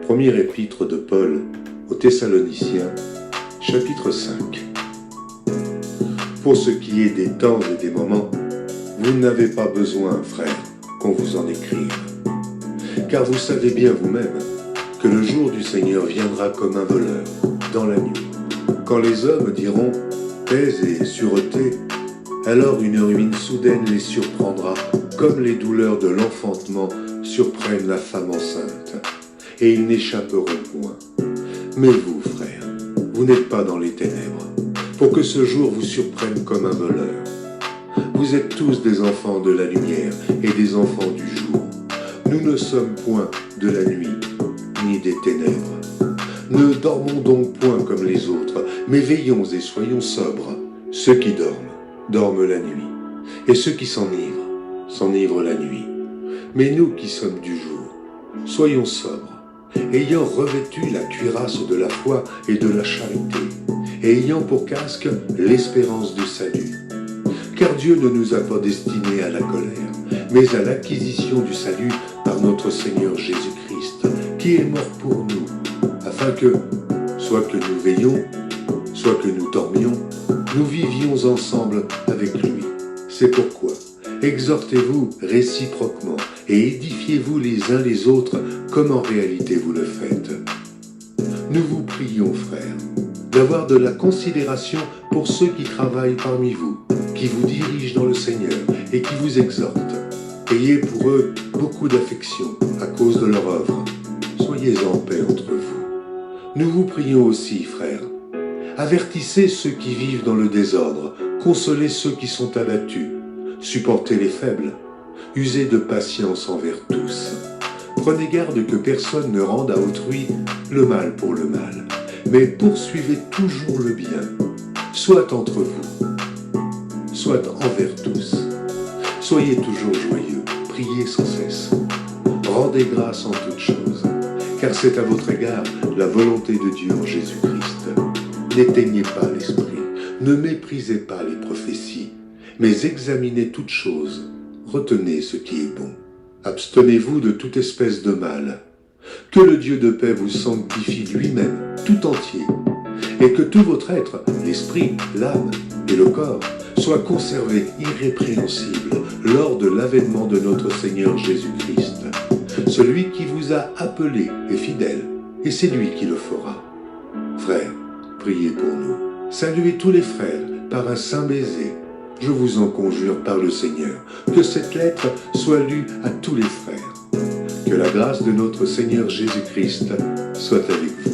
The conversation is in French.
Premier épître de Paul aux Thessaloniciens, chapitre 5. Pour ce qui est des temps et des moments, vous n'avez pas besoin, frères, qu'on vous en écrive. Car vous savez bien vous-même que le jour du Seigneur viendra comme un voleur, dans la nuit. Quand les hommes diront « paix et sûreté », alors une ruine soudaine les surprendra, comme les douleurs de l'enfantement surprennent la femme enceinte, et ils n'échapperont point. Mais vous, frères, vous n'êtes pas dans les ténèbres, pour que ce jour vous surprenne comme un voleur. Vous êtes tous des enfants de la lumière et des enfants du jour. Nous ne sommes point de la nuit, ni des ténèbres. Ne dormons donc point comme les autres, mais veillons et soyons sobres. Ceux qui dorment la nuit, et ceux qui s'enivrent la nuit. Mais nous qui sommes du jour, soyons sobres, ayant revêtu la cuirasse de la foi et de la charité, et ayant pour casque l'espérance du salut. Car Dieu ne nous a pas destinés à la colère, mais à l'acquisition du salut par notre Seigneur Jésus-Christ, qui est mort pour nous, afin que, soit que nous veillions, soit que nous dormions, nous vivions ensemble avec lui. C'est pourquoi, exhortez-vous réciproquement et édifiez-vous les uns les autres comme en réalité vous le faites. Nous vous prions, frères, d'avoir de la considération pour ceux qui travaillent parmi vous, qui vous dirigent dans le Seigneur et qui vous exhortent. Ayez pour eux beaucoup d'affection à cause de leur œuvre. Soyez en paix entre vous. Nous vous prions aussi, frères. Avertissez ceux qui vivent dans le désordre, consolez ceux qui sont abattus, supportez les faibles, usez de patience envers tous. Prenez garde que personne ne rende à autrui le mal pour le mal, mais poursuivez toujours le bien, soit entre vous, soit envers tous. Soyez toujours joyeux, priez sans cesse, rendez grâce en toutes choses, car c'est à votre égard la volonté de Dieu en Jésus-Christ. N'éteignez pas l'esprit, ne méprisez pas les prophéties, mais examinez toutes choses, retenez ce qui est bon. Abstenez-vous de toute espèce de mal. Que le Dieu de paix vous sanctifie lui-même, tout entier, et que tout votre être, l'esprit, l'âme et le corps, soit conservé irrépréhensible lors de l'avènement de notre Seigneur Jésus-Christ. Celui qui vous a appelé est fidèle, et c'est lui qui le fera. Frères, priez pour nous. Saluez tous les frères par un saint baiser. Je vous en conjure par le Seigneur, que cette lettre soit lue à tous les frères. Que la grâce de notre Seigneur Jésus-Christ soit avec vous.